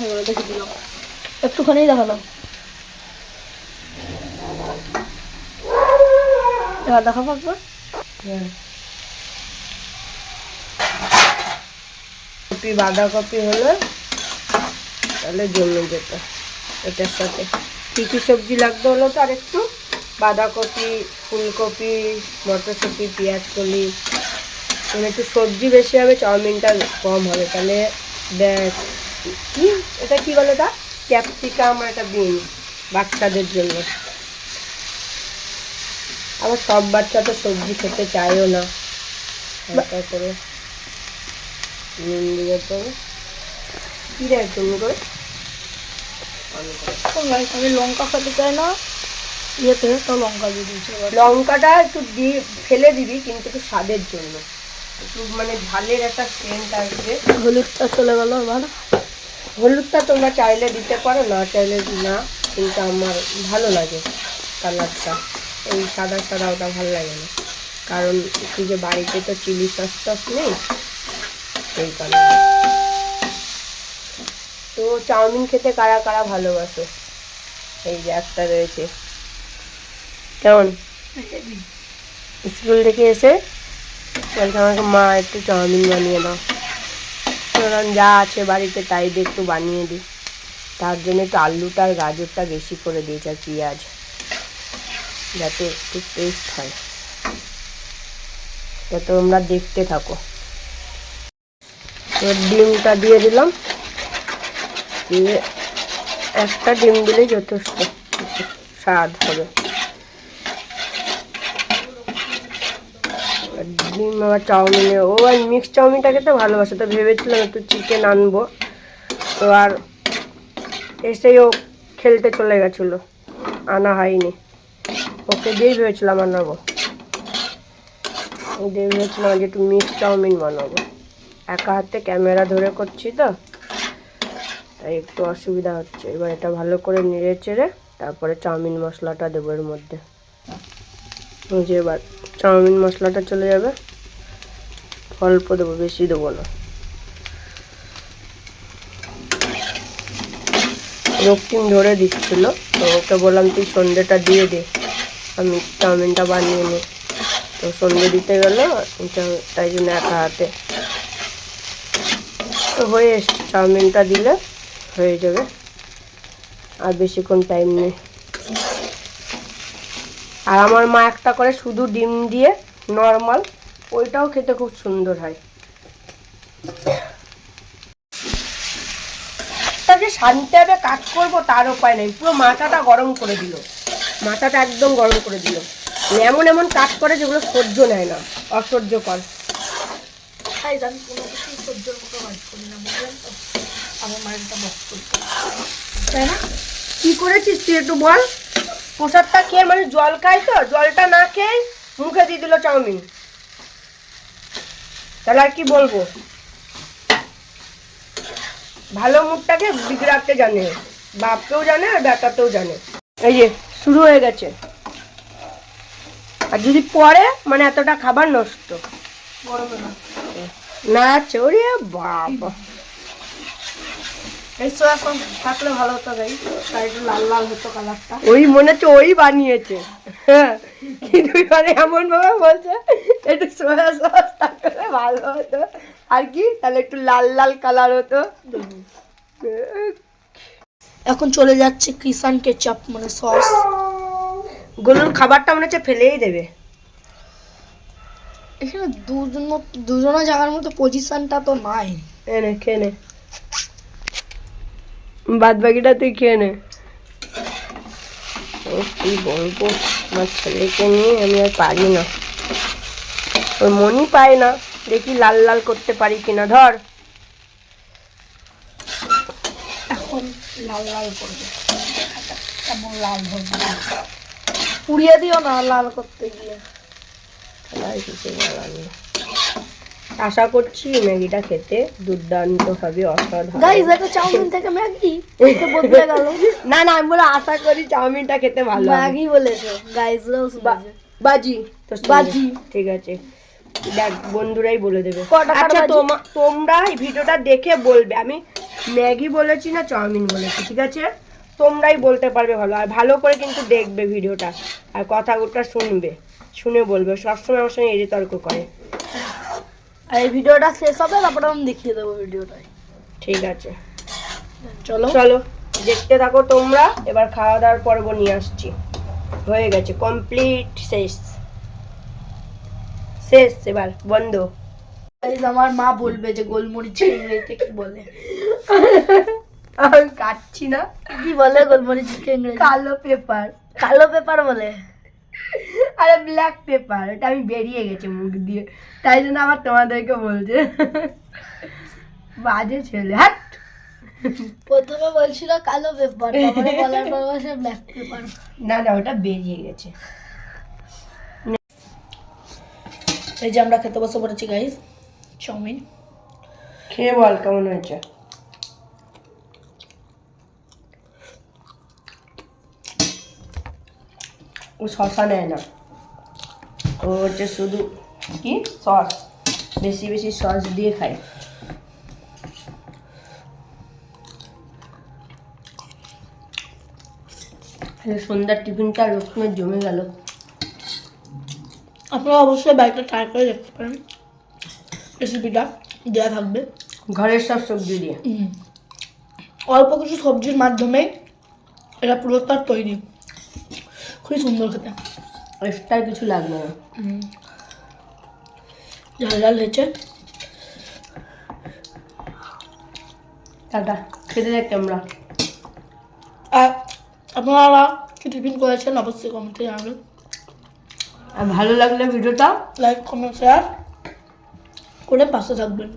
এবার দেখে দিলাম, একটুখানি দেখালাম। এবার দেখাবো একবার। কপি বাঁধাকপি হলো তাহলে জমে যেত। এটার সাথে কী কী সবজি লাগতো হলো তো আর একটু বাঁধাকপি, ফুলকপি, মটরশুঁটি, পেঁয়াজ কলি, মানে একটু সবজি বেশি হবে, চাউমিনটা কম হবে। তাহলে কি এটা কী বলে তা ক্যাপসিকাম আর একটা বিনস বাচ্চাদের জন্য। আবার সব বাচ্চা তো সবজি খেতে চায়ও না। হালকা করে নুন দিয়ে দেবো। কী দেয় তুমি করে? আমি লঙ্কা খেতে চাই না, ইয়েতে তো লঙ্কা দিয়ে দিয়েছি। লঙ্কাটা একটু ফেলে দিবি, কিন্তু একটু স্বাদের জন্য, একটু মানে ঝালের একটা সেন্ট আসবে। হলুদটা চলে গেল এবার। হলুদটা তোমরা চাইলে দিতে পারো, না চাইলে না, কিন্তু আমার ভালো লাগে কালারটা। এই সাদা সাদা ওটা ভালো লাগে না, কারণ কি যে বাড়িতে তো চিলি সস টস নেই, সেই কারণে। তো চাউমিন খেতে কারা কারা ভালোবাসো? এই যে একটা রয়েছে। কেমন স্কুল থেকে এসে বলছে আমাকে মা একটু চাউমিন বানিয়ে দাও। কারণ যা আছে বাড়িতে তাই দিয়ে একটু বানিয়ে দিই, তার জন্য একটু আলুটা আর গাজরটা বেশি করে দিয়েছি আর পেঁয়াজ, যাতে একটু টেস্ট হয়। তা তোমরা দেখতে থাকো। তো ডিমটা দিয়ে দিলাম, দিয়ে একটা ডিম দিলেই যথেষ্ট স্বাদ হবে। ডিম আবার চাউমিনে, ও আর মিক্স চাউমিনটা খেতে ভালোবাসে, তো ভেবেছিলাম একটু চিকেন আনবো, তো আর এসেই ও খেলতে চলে গেছিলো, আনা হয়নি। ওকে দিয়েই ভেবেছিলাম আনাবো, দিয়ে ভেবেছিলাম যে একটু মিক্স চাউমিন বানাবো। একা হাতে ক্যামেরা ধরে করছি তো, তাই একটু অসুবিধা হচ্ছে। এবার এটা ভালো করে নেড়ে চেড়ে তারপরে চাউমিন মশলাটা দেবো এর মধ্যে। যে এবার চাউমিন মশলাটা চলে যাবে, অল্প দেবো, বেশি দেবো না। রক্তিম ধরে দিচ্ছিল, তো ওকে বললাম তুই সন্ধ্যেটা দিয়ে দে, আমি চাউমিনটা বানিয়ে নিই। তো সন্ধ্যে দিতে গেলো, তাই জন্য একা হাতে। তো হয়ে এসছে, চাউমিনটা দিলে হয়ে যাবে, আর বেশিক্ষণ টাইম নেই। আর আমার মা একটা করে শুধু ডিম দিয়ে নর্মাল, ওইটাও খেতে খুব সুন্দর হয়। যে শান্তিভাবে কাজ করবো তার উপায় নেই, পুরো মাথাটা গরম করে দিল, মাথাটা একদম গরম করে দিল। এমন এমন কাজ করে যেগুলো সহ্য নেয় না, অসহ্যকর। আমি কোনো কিছু সহ্যের মতো কাজ করি না, বুঝলেন তো? আমার মায়েরটা বক করতে, তাই না? কি করেছিস তুই একটু বল? প্রসাদটা খেয়ে মানে জল খায়, তো জলটা না খেয়ে মুখে দিয়ে দিল চাউমিন, তাহলে আর কি বলবো? ভালো মুখটাকে বিগড়াতে জানে, বাপকেও জানে আর বেটাতেও জানে। এই যে শুরু হয়ে গেছে, আর যদি পরে মানে এতটা খাবার নষ্ট গরমে না। না চড়ে বাবা। এই সোয়া সস থাকলে ভালো হতো ভাই, তাই একটু লাল লাল হতো কালারটা। ওই মনে হচ্ছে ওই বানিয়েছে, হ্যাঁ, কিন্তু মানে এমন ভাবে বলছে একটু সোয়া সস থাকলে ভালো হতো, আর কি তাহলে একটু লাল লাল কালার হতো। এখন চলে যাচ্ছে কিষান কেচাপ মানে সস। গরুর খাবারটা মনে হচ্ছে ফেলেই দেবে। এখানে দুজনের জায়গার মতো পজিশনটা তো নাই। এনে খেয়ে নে, বাদ বাকিটা তুই খেয়ে নে। কি বলবো, আমার ছেলেকে নিয়ে আমি আর পারি না, ওর মনই পায় না, দেখি লাল লাল করতে পারি কিনা। ধর এখন লাল লাল করবে, কেমন লাল হবে, পুড়িয়ে দিও না লাল করতে গিয়ে। আশা করছি ম্যাগিটা খেতে দুর্দান্ত হবে, অসাধারণ। গাইস এটা চাউমিন থেকে ম্যাগি বদলে গেল। না না, আমি বলে আশা করি চাউমিনটা খেতে ভালো হবে। ম্যাগি বলেছে গাইস, বাজি তো বাজি। ঠিক আছে, দেখ বন্ধুরাই বলে দেবে। কটা আচ্ছা বাজি? তোমরা এই ভিডিওটা দেখে বলবে আমি ম্যাগি বলেছি না চাউমিন বলেছি, ঠিক আছে? তোমরাই বলতে পারবে ভালো, আর ভালো করে কিন্তু দেখবে ভিডিওটা, আর কথাটা শুনবে, শুনে বলবে। সবসময় আমার সঙ্গে এড়ে তর্ক করে। আর এই ভিডিওটা শেষ হবে, তারপরে আমি দেখিয়ে দেবো ভিডিওটাই। ঠিক আছে, চলো চলো দেখতে থাকো তোমরা। এবার খাওয়া দাওয়ার পর্ব নিয়ে আসছি। হয়ে গেছে, কমপ্লিট, শেষ শেষ, এবার বন্ধ। Guys, আমার মা বলবে যে গোলমরিচ ইংরেজিতে কি বলে। আমি কাটছি না। কি বলে গোলমরিচ ইংরেজি? কালো পেপার। কালো পেপার বলে। আরে ব্ল্যাক পেপার, এটা আমি বেরিয়ে গেছে মুখ দিয়ে, তাই জন্য আবার তোমাদেরকে বলছে। বাজে ছেলে, হাট। প্রথমে বলছিল কালো পেপার, তারপরে বলার পর বলছে ব্ল্যাক পেপার। না না, ওটা বেরিয়ে গেছে। এই যে আমরা খেতে বসে পড়েছি গাইস, চাউমিন। খেয়ে বল কেমন হয়েছে। ও শশা নেয় না, ও হচ্ছে শুধু কি সস, বেশি বেশি সস দিয়ে খায়। সন্ধ্যার টিফিনটা রসুনের জমে গেল। আপনারা অবশ্যই বাড়িতে ট্রাই করে দেখতে পারেন, রেসিপিটা দেওয়া থাকবে। ঘরের সব সবজি দিয়ে অল্প কিছু সবজির মাধ্যমে এটা পুরোটা তৈরি, খুবই সুন্দর খেতে। এক্সট্রা কিছু লাগবে না। ঝাল ঝাল হয়েছে। টাটা, খেতে দেখতে আমরা। আর আপনারা কি টিফিন করেছেন অবশ্যই কমেন্টে জানাবেন। আর ভালো লাগলে ভিডিওটা লাইক কমেন্ট শেয়ার করে পাশে থাকবেন।